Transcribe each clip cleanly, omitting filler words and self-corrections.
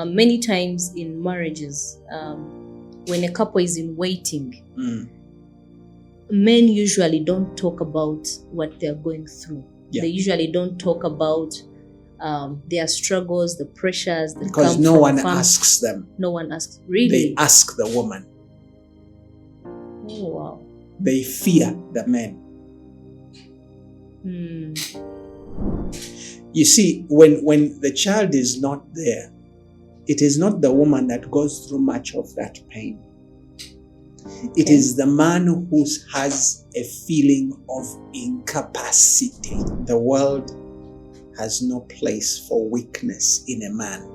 many times in marriages, when a couple is in waiting, men usually don't talk about what they're going through. They usually don't talk about their struggles, the pressures that because come no from one family. asks them. No one asks. Really? They ask the woman. Oh, wow. They fear the men. You see, when the child is not there, it is not the woman that goes through much of that pain. It is the man who has a feeling of incapacity. The world has no place for weakness in a man.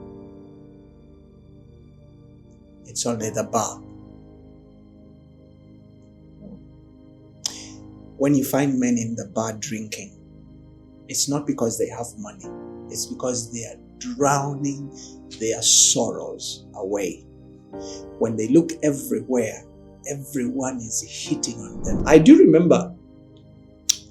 It's only the bar. When you find men in the bar drinking, it's not because they have money. It's because they are drowning their sorrows away. When they look everywhere, everyone is hitting on them. I do remember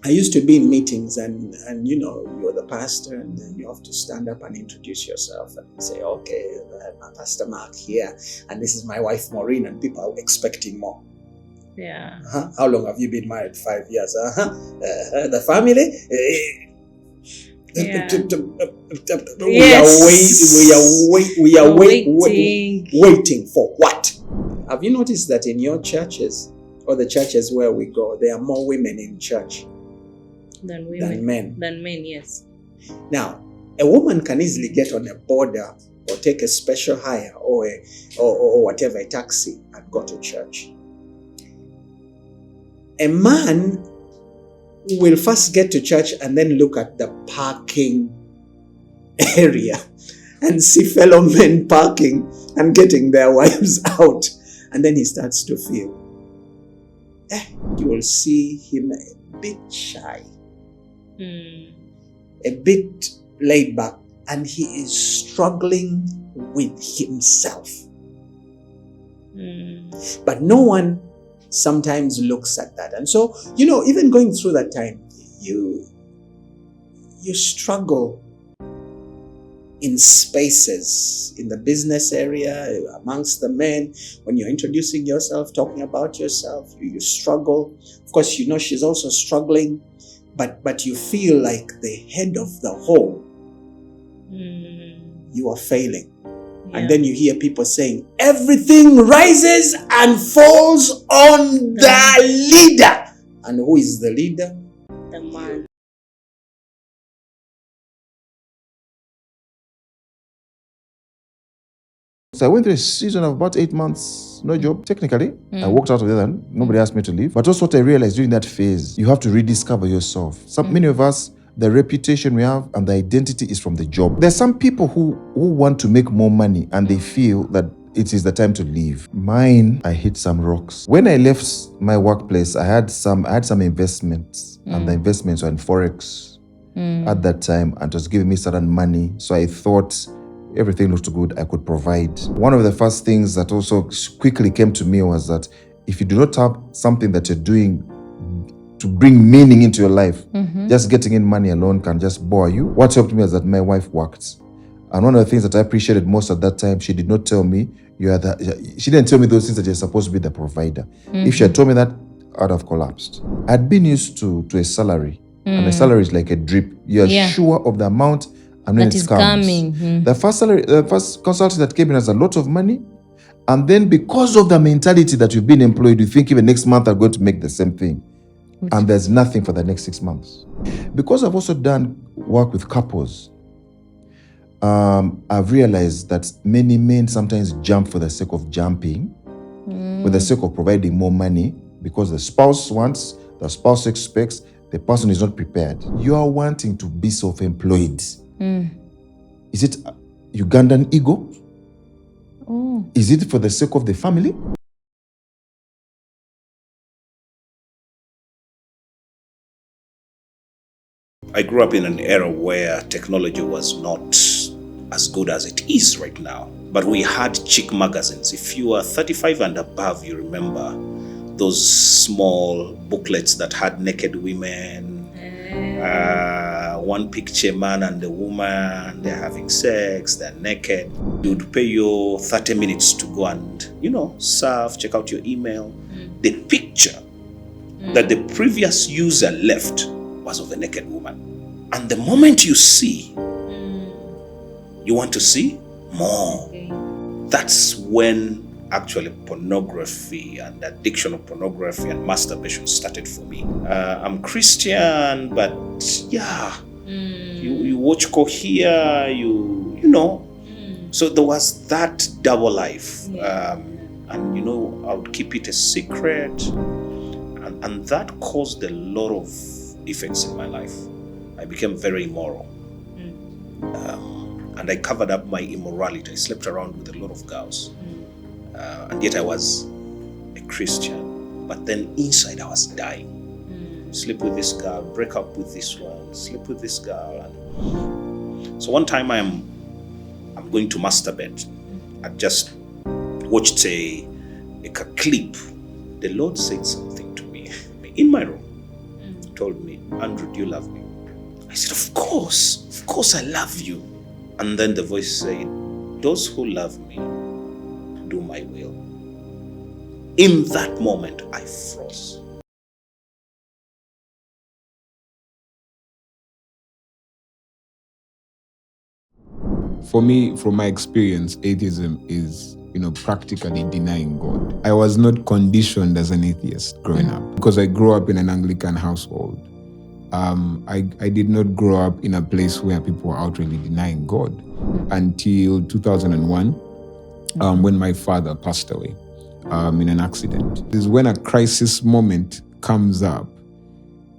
I used to be in meetings and you're the pastor and then you have to stand up and introduce yourself and say, okay, I'm Pastor Mark here and this is my wife Maureen, and people are expecting more. Yeah. How long have you been married? 5 years. The family? Yeah. We are waiting for what? Have you noticed that in your churches or the churches where we go, there are more women in church than men? Than men, yes. Now, a woman can easily get on a border or take a special hire or whatever, a taxi, and go to church. A man will first get to church and then look at the parking area and see fellow men parking and getting their wives out. And then he starts to feel, you will see him a bit shy, a bit laid back, and he is struggling with himself. But no one sometimes looks at that. And so, even going through that time, you struggle in spaces, in the business area, amongst the men, when you're introducing yourself, talking about yourself, you struggle. Of course, she's also struggling, but you feel like the head of the whole. You are failing. Yeah. And then you hear people saying, everything rises and falls on the leader. And who is the leader? The man. So I went through a season of about 8 months, no job, technically. I walked out of there and nobody asked me to leave. But also what I realized during that phase, you have to rediscover yourself. Many of us, the reputation we have and the identity is from the job. There's some people who want to make more money and they feel that it is the time to leave. Mine, I hit some rocks. When I left my workplace, I had some investments and the investments were in Forex at that time, and it was giving me certain money. So I thought everything looked good, I could provide. One of the first things that also quickly came to me was that if you do not have something that you're doing to bring meaning into your life, just getting in money alone can just bore you. What helped me is that my wife worked. And one of the things that I appreciated most at that time, she did not tell me, she didn't tell me those things that you're supposed to be the provider. If she had told me that, I'd have collapsed. I'd been used to a salary, and a salary is like a drip. You're sure of the amount, and when it comes. Coming. The first consultant that came in has a lot of money, and then because of the mentality that you've been employed, you think even next month I'm going to make the same thing. And there's nothing for the next 6 months. Because I've also done work with couples, I've realized that many men sometimes jump for the sake of jumping, for the sake of providing more money, because the spouse wants, the spouse expects, the person is not prepared. You are wanting to be self-employed. Is it Ugandan ego? Is it for the sake of the family? I grew up in an era where technology was not as good as it is right now. But we had chick magazines. If you are 35 and above, you remember those small booklets that had naked women, one picture, man and the woman, they're having sex, they're naked. They would pay you 30 minutes to go and, surf, check out your email. The picture that the previous user left was of a naked woman. And the moment you see, you want to see more. Okay. That's when actually pornography and addiction of pornography and masturbation started for me. I'm Christian, but you watch Kohia, so there was that double life. And I would keep it a secret, and that caused a lot of effects in my life. I became very immoral. And I covered up my immorality. I slept around with a lot of girls. And yet I was a Christian. But then inside I was dying. Sleep with this girl, break up with this one, sleep with this girl. And so one time I'm going to masturbate. I just watched a clip. The Lord said something to me in my room. He told me, Andrew, do you love me? I said, of course I love you. And then the voice said, those who love me do my will. In that moment, I froze. For me, from my experience, atheism is, practically denying God. I was not conditioned as an atheist growing up because I grew up in an Anglican household. I did not grow up in a place where people were outrightly denying God until 2001, when my father passed away in an accident. This is when a crisis moment comes up.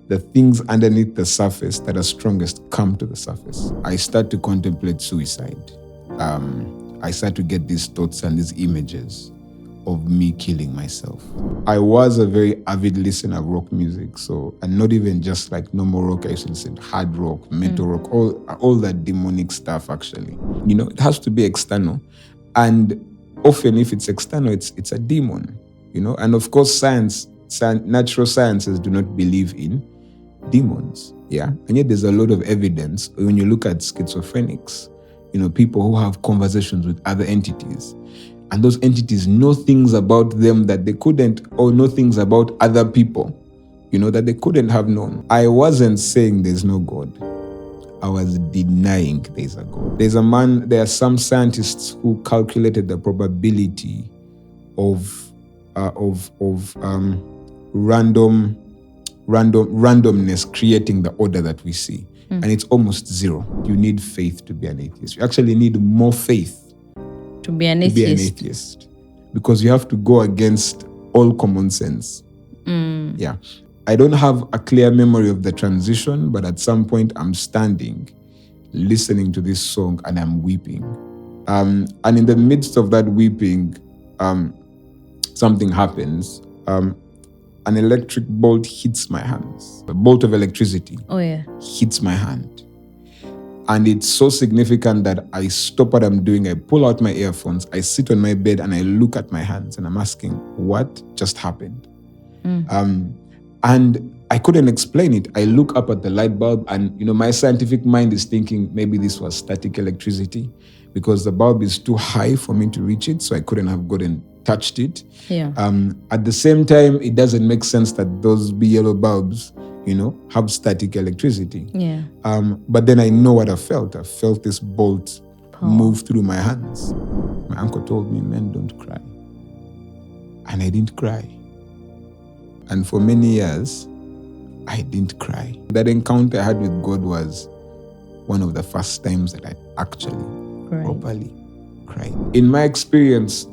The things underneath the surface that are strongest come to the surface. I start to contemplate suicide. I start to get these thoughts and these images of me killing myself. I was a very avid listener of rock music, and not even just like normal rock. I used to listen to hard rock, metal rock, all that demonic stuff actually. It has to be external. And often if it's external, it's a demon, And of course natural sciences do not believe in demons, And yet there's a lot of evidence when you look at schizophrenics, people who have conversations with other entities. And those entities know things about them that they couldn't, or know things about other people, that they couldn't have known. I wasn't saying there's no God. I was denying there's a God. There are some scientists who calculated the probability of randomness creating the order that we see. And it's almost zero. You need faith to be an atheist. You actually need more faith to be an atheist. Because you have to go against all common sense. I don't have a clear memory of the transition, but at some point I'm standing, listening to this song, and I'm weeping. And in the midst of that weeping, something happens. An electric bolt hits my hands. A bolt of electricity hits my hand. And it's so significant that I stop what I'm doing. I pull out my earphones. I sit on my bed and I look at my hands and I'm asking, what just happened? And I couldn't explain it. I look up at the light bulb and, my scientific mind is thinking maybe this was static electricity because the bulb is too high for me to reach it. So I couldn't have gotten touched it. At the same time, it doesn't make sense that those yellow bulbs, have static electricity. But then I know what I felt. I felt this bolt move through my hands. My uncle told me, men don't cry. And I didn't cry. And for many years, I didn't cry. That encounter I had with God was one of the first times that I actually properly cried. In my experience,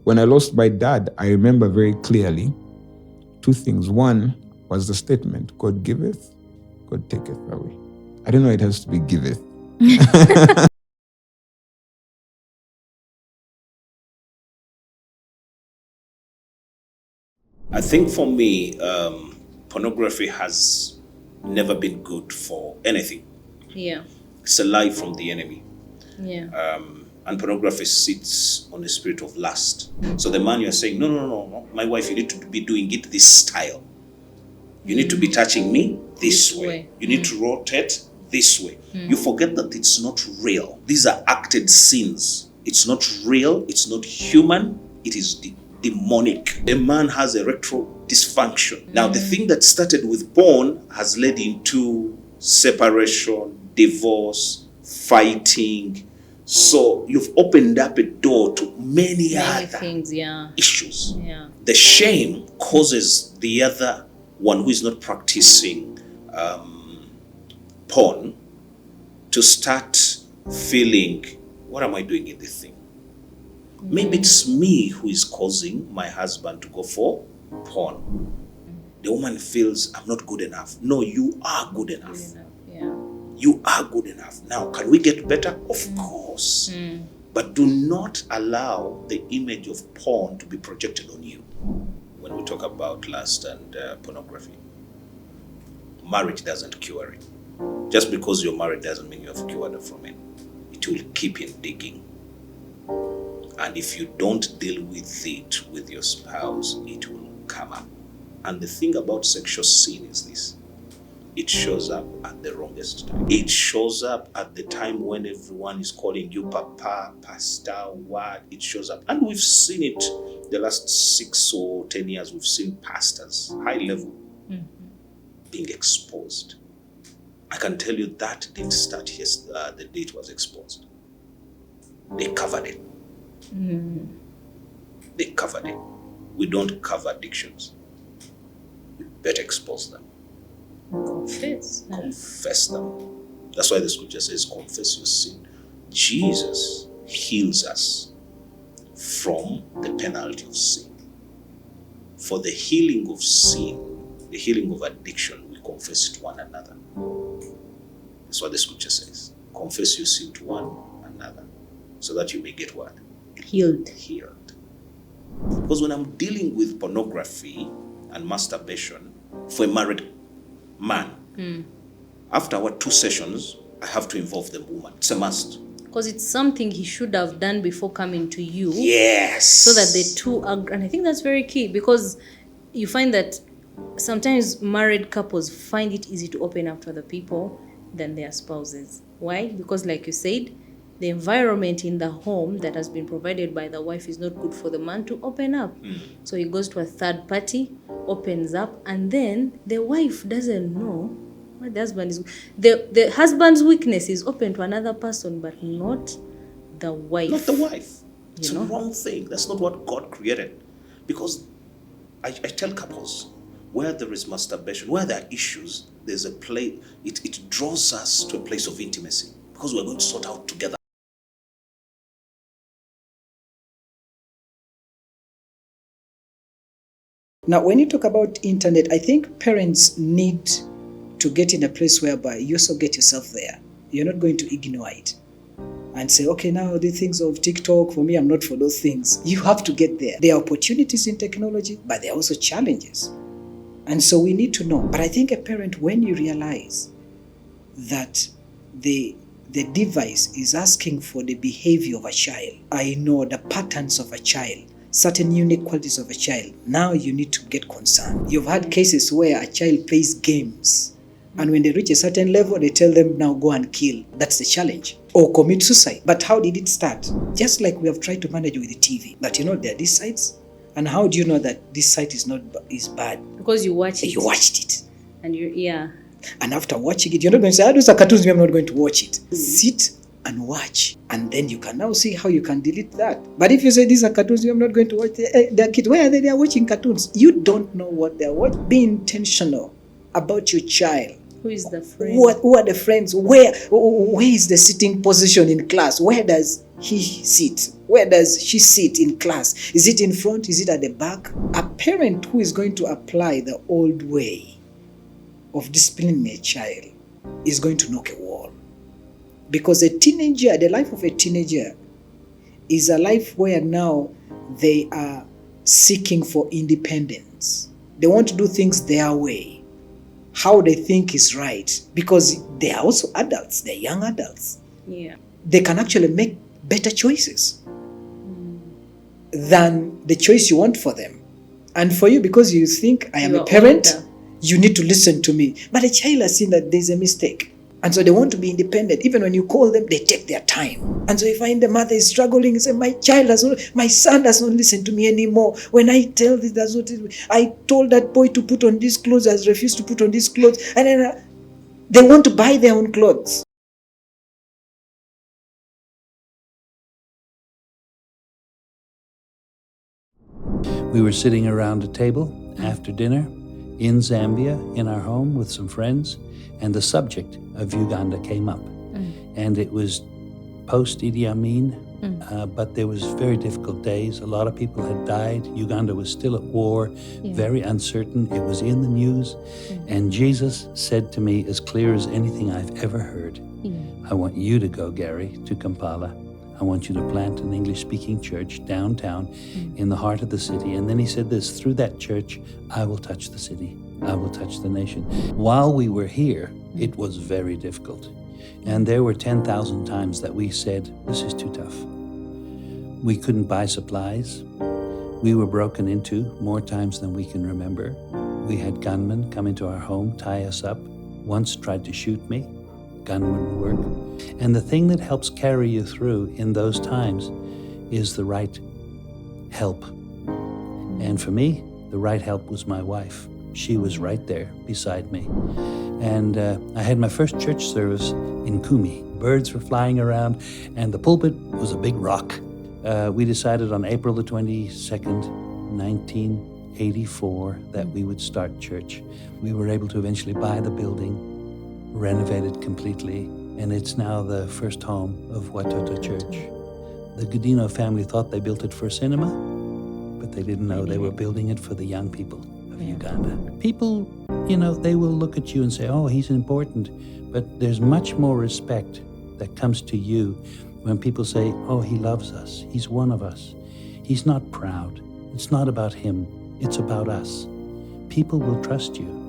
when I lost my dad, I remember very clearly two things. One was the statement, God giveth, God taketh away. I don't know, it has to be giveth. I think for me, pornography has never been good for anything. It's a lie from the enemy. And pornography sits on the spirit of lust. So the man you're saying, no, my wife, you need to be doing it this style. You need to be touching me this way. You need to rotate this way. You forget that it's not real. These are acted scenes. It's not real. It's not human. It is demonic. A man has erectile dysfunction. Now, the thing that started with porn has led into separation, divorce, fighting. So you've opened up a door to many other things, issues. Yeah. The shame causes the other one who is not practicing porn to start feeling, what am I doing in this thing? Maybe it's me who is causing my husband to go for porn. The woman feels, I'm not good enough. No, you are good enough. Yeah. You are good enough. Now, can we get better? Of course. But do not allow the image of porn to be projected on you. When we talk about lust and pornography, marriage doesn't cure it. Just because you're married doesn't mean you have cured from it. It will keep in digging. And if you don't deal with it with your spouse, it will come up. And the thing about sexual sin is this: it shows up at the wrongest time. It shows up at the time when everyone is calling you papa, pastor, what? It shows up. And we've seen it the last 6 or 10 years. We've seen pastors, high level, being exposed. I can tell you that didn't start the day it was exposed. They covered it. They covered it. We don't cover addictions. We better expose them. Confess them. That's why the scripture says, confess your sin. Jesus heals us from the penalty of sin. For the healing of sin, the healing of addiction, we confess to one another. That's what the scripture says. Confess your sin to one another, so that you may get what? Healed. Because when I'm dealing with pornography and masturbation for a married man, after our 2 sessions, I have to involve the woman. It's a must. Because it's something he should have done before coming to you. Yes. So that the two are, and I think that's very key, because you find that sometimes married couples find it easy to open up to other people than their spouses. Why? Because like you said, the environment in the home that has been provided by the wife is not good for the man to open up. So he goes to a third party, opens up, and then the wife doesn't know what the husband is. The husband's weakness is open to another person, but not the wife. Not the wife. It's a wrong thing. That's not what God created. Because I tell couples, where there is masturbation, where there are issues, there's a place, it draws us to a place of intimacy, because we're going to sort out together. Now, when you talk about internet, I think parents need to get in a place whereby you also get yourself there. You're not going to ignore it and say, okay, now the things of TikTok, for me, I'm not for those things. You have to get there. There are opportunities in technology, but there are also challenges. And so we need to know. But I think a parent, when you realize that the device is asking for the behavior of a child, I know the patterns of a child, certain unique qualities of a child, now you need to get concerned. You've had cases where a child plays games, and when they reach a certain level, they tell them, now go and kill. That's the challenge. Or commit suicide. But how did it start? Just like we have tried to manage with the TV. That, you know, there are these sites. And how do you know that this site is bad? Because you watch it. You watched it. And And after watching it, you're not going to say, those are cartoons, I'm not going to watch it. Sit and watch. And then you can now see how you can delete that. But if you say, these are cartoons, I'm not going to watch, they're kids. Where are they? They are watching cartoons. You don't know what they're watching. Be intentional about your child. Who is the friend? Who are the friends? Where is the sitting position in class? Where does he sit? Where does she sit in class? Is it in front? Is it at the back? A parent who is going to apply the old way of disciplining a child is going to knock a wall. Because a teenager, the life of a teenager is a life where now they are seeking for independence. They want to do things their way, how they think is right, because they are also adults, they're young adults. Yeah. They can actually make better choices than the choice you want for them. And for you, because you think I am a parent, you need to listen to me. But a child has seen that there's a mistake. And so they want to be independent. Even when you call them, they take their time. And so you find the mother is struggling and say, my son does not listen to me anymore. When I tell this, that's what I told that boy to put on these clothes, has refused to put on these clothes. And then they want to buy their own clothes. We were sitting around a table after dinner in Zambia, in our home with some friends, and the subject of Uganda came up. And it was post Idi Amin, but there was very difficult days. A lot of people had died. Uganda was still at war, very uncertain. It was in the news. And Jesus said to me, as clear as anything I've ever heard, I want you to go, Gary, to Kampala. I want you to plant an English-speaking church downtown in the heart of the city. And then he said this, through that church, I will touch the city. I will touch the nation. While we were here, it was very difficult. And there were 10,000 times that we said, this is too tough. We couldn't buy supplies. We were broken into more times than we can remember. We had gunmen come into our home, tie us up. Once tried to shoot me. Gun wouldn't work. And the thing that helps carry you through in those times is the right help. And for me, the right help was my wife. She was right there beside me. And I had my first church service in Kumi. Birds were flying around, and the pulpit was a big rock. We decided on April the 22nd, 1984, that we would start church. We were able to eventually buy the building, renovate it completely, and it's now the first home of Watoto Church. The Godino family thought they built it for cinema, but they didn't know they were building it for the young people of Uganda. People, they will look at you and say, oh, he's important, but there's much more respect that comes to you when people say, oh, he loves us, he's one of us. He's not proud. It's not about him, it's about us. People will trust you.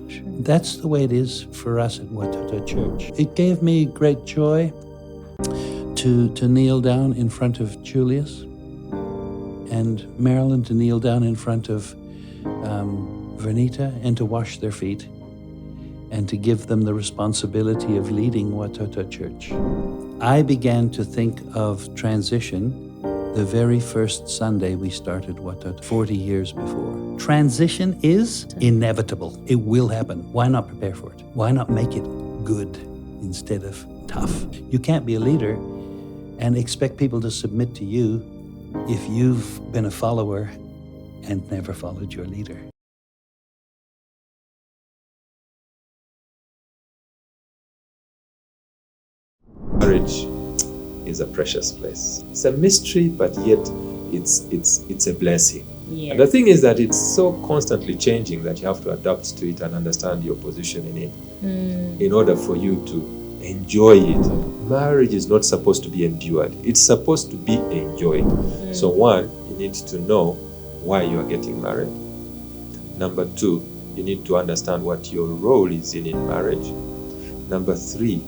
Sure. That's the way it is for us at Watoto Church. It gave me great joy to kneel down in front of Julius and Marilyn, to kneel down in front of Vernita and to wash their feet and to give them the responsibility of leading Watoto Church. I began to think of transition the very first Sunday we started Watoto, 40 years before. Transition is inevitable. It will happen. Why not prepare for it? Why not make it good instead of tough? You can't be a leader and expect people to submit to you if you've been a follower and never followed your leader. Marriage is a precious place. It's a mystery, but yet it's a blessing. Yes. And the thing is that it's so constantly changing that you have to adapt to it and understand your position in it in order for you to enjoy it. Marriage is not supposed to be endured. It's supposed to be enjoyed. So one, you need to know why you are getting married. Number two, you need to understand what your role is in marriage. Number three,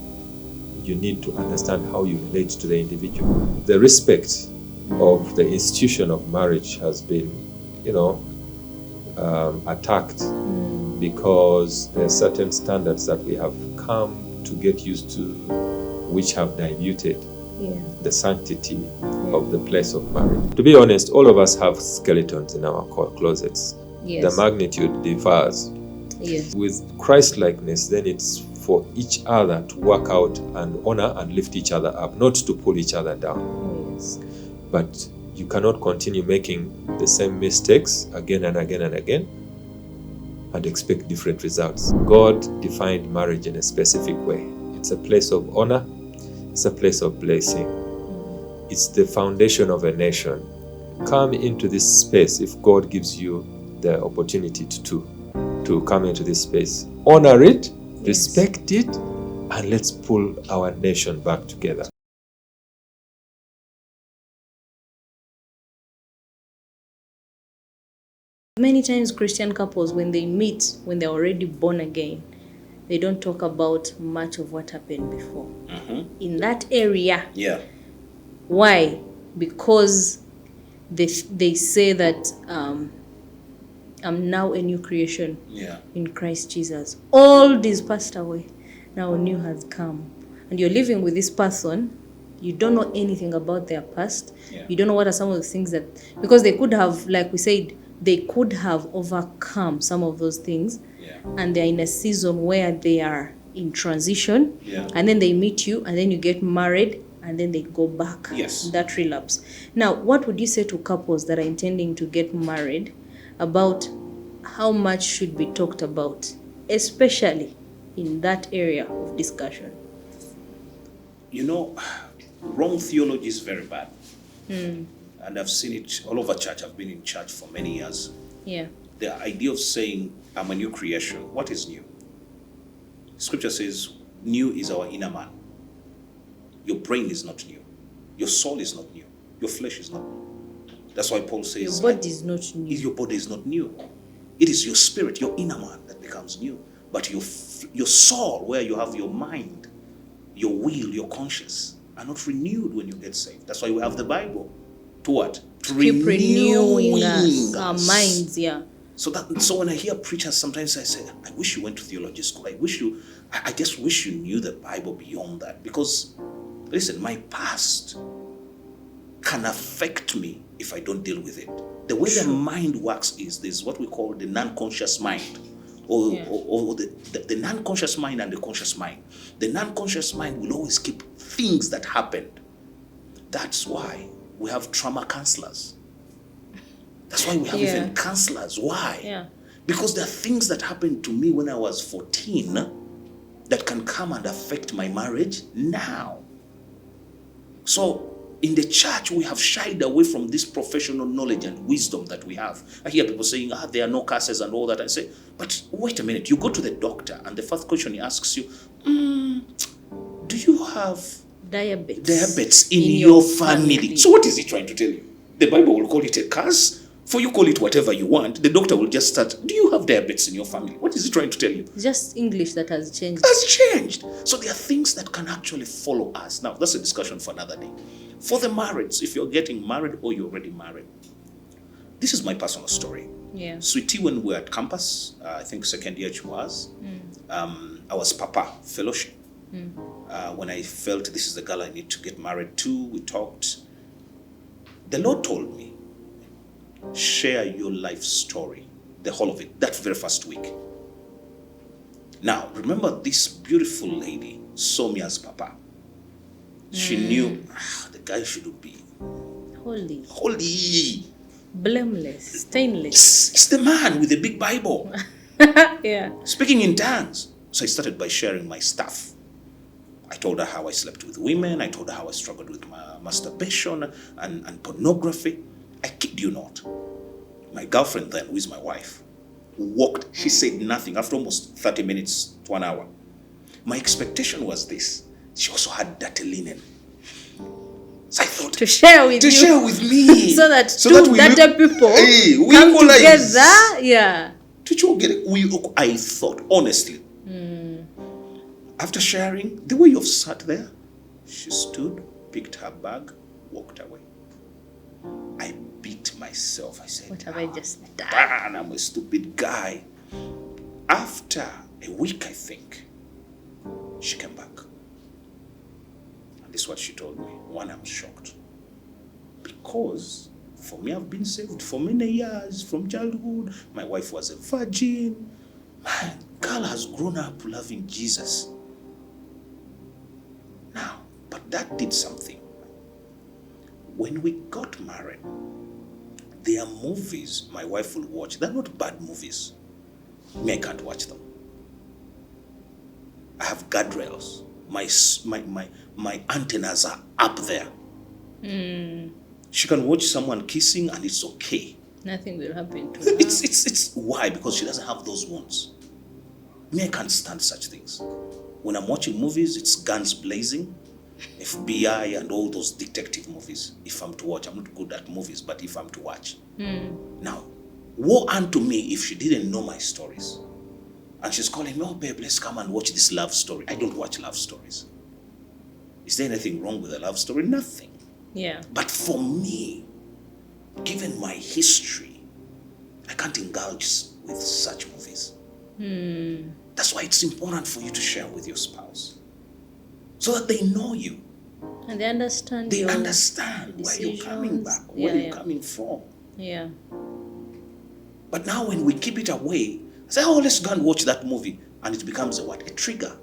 you need to understand how you relate to the individual. The respect of the institution of marriage has been, attacked because there are certain standards that we have come to get used to, which have diluted the sanctity of the place of marriage. To be honest, all of us have skeletons in our closets. Yes. The magnitude differs. Yes. With Christ-likeness, then it's for each other to work out and honor and lift each other up, not to pull each other down. Yes. But you cannot continue making the same mistakes again and again and again and expect different results. God defined marriage in a specific way. It's a place of honor. It's a place of blessing. It's the foundation of a nation. Come into this space if God gives you the opportunity to come into this space. Honor it, respect it, and let's pull our nation back together. Many times Christian couples, when they meet, when they're already born again, they don't talk about much of what happened before. In that area. Yeah. Why? Because they say that I'm now a new creation Yeah. in Christ Jesus. Old is passed away. Now new has come. And you're living with this person. You don't know anything about their past. Yeah. You don't know what are some of the things that, because they could have, like we said, they could have overcome some of those things. Yeah. And they're in a season where they are in transition. Yeah. And then they meet you, and then you get married, and then they go back. Yes. That relapse. Now, what would you say to couples that are intending to get married about how much should be talked about, especially in that area of discussion? You know, wrong theology is very bad. And I've seen it all over church. I've been in church for many years. Yeah. The idea of saying, I'm a new creation. What is new? Scripture says, new is our inner man. Your brain is not new. Your soul is not new. Your flesh is not new. That's why Paul says, Your body is not new. your body is not new. It is your spirit, your inner man, that becomes new. But your soul, where you have your mind, your will, your conscience, are not renewed when you get saved. That's why we have the Bible. To what? To Keep renewing us, our us. minds, yeah. So when I hear preachers, sometimes I say, I wish you went to theology school. I just wish you knew the Bible beyond that. Because, listen, my past can affect me if I don't deal with it. The way the mind works is there's what we call the non-conscious mind. Or the non-conscious mind and the conscious mind. The non-conscious mind will always keep things that happened. That's why we have trauma counselors. That's why we have even counselors. Why? Yeah. Because there are things that happened to me when I was 14 that can come and affect my marriage now. So in the church, we have shied away from this professional knowledge and wisdom that we have. I hear people saying, there are no curses and all that. I say, but wait a minute. You go to the doctor and the first question he asks you, do you have diabetes in your family? So what is he trying to tell you? The Bible will call it a curse. For you call it whatever you want. The doctor will just start, do you have diabetes in your family? What is he trying to tell you? Just English that has changed. Has changed. So there are things that can actually follow us. Now, that's a discussion for another day. For the marrieds, if you're getting married or you're already married, this is my personal story. Yeah. Sweetie, when we were at campus, I think second year she was, I was Papa Fellowship. When I felt this is the girl I need to get married to, we talked. The Lord told me, share your life story, the whole of it, that very first week. Now, remember this beautiful lady saw me as Papa. She knew the guy shouldn't be holy, blameless, stainless. It's the man with the big Bible. Yeah. Speaking in tongues. So I started by sharing my stuff. I told her how I slept with women. I told her how I struggled with masturbation and pornography. I kid you not. My girlfriend then, who is my wife, walked. She said nothing after almost 30 minutes to an hour. My expectation was this. She also had dirty linen. So I thought, to share with me. so that two dirty people come together. Yeah. I thought, honestly, after sharing, the way you've sat there, she stood, picked her bag, walked away. I beat myself. I said, what have I just done? I'm a stupid guy. After a week, I think, she came back. And this is what she told me. One, I'm shocked. Because for me, I've been saved for many years from childhood. My wife was a virgin. My girl has grown up loving Jesus. Now, but that did something. When we got married, there are movies my wife will watch. They're not bad movies. Me, I can't watch them. I have guardrails. My antennas are up there. She can watch someone kissing and it's okay. Nothing will happen to her. It's why? Because she doesn't have those wounds. Me, I can't stand such things. When I'm watching movies, it's guns blazing, FBI and all those detective movies. If I'm to watch, I'm not good at movies, but if I'm to watch. Now, woe unto me if she didn't know my stories. And she's calling me, oh babe, let's come and watch this love story. I don't watch love stories. Is there anything wrong with a love story? Nothing. Yeah. But for me, given my history, I can't indulge with such movies. That's why it's important for you to share with your spouse, so that they know you. And they understand. They understand where you're coming back, where you're coming from. Yeah. But now when we keep it away, say, oh, let's go and watch that movie, and it becomes a trigger.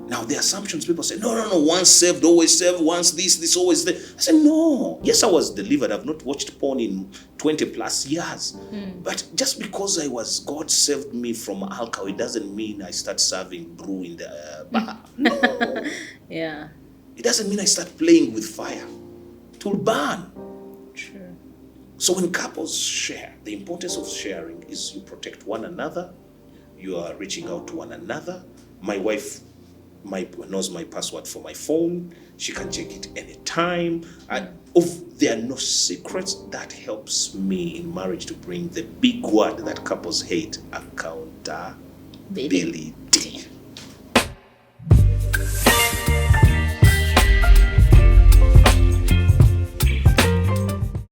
Now the assumptions, people say, no, once saved, always saved, once this, always that. I say, no, yes, I was delivered. I've not watched porn in 20 plus years. But just because God saved me from alcohol, it doesn't mean I start serving brew in the bar. No. Yeah. It doesn't mean I start playing with fire. It will burn. True. So when couples share, the importance of sharing is you protect one another, you are reaching out to one another. My wife knows my password for my phone. She can check it anytime. There are no secrets. That helps me in marriage to bring the big word that couples hate, accountability.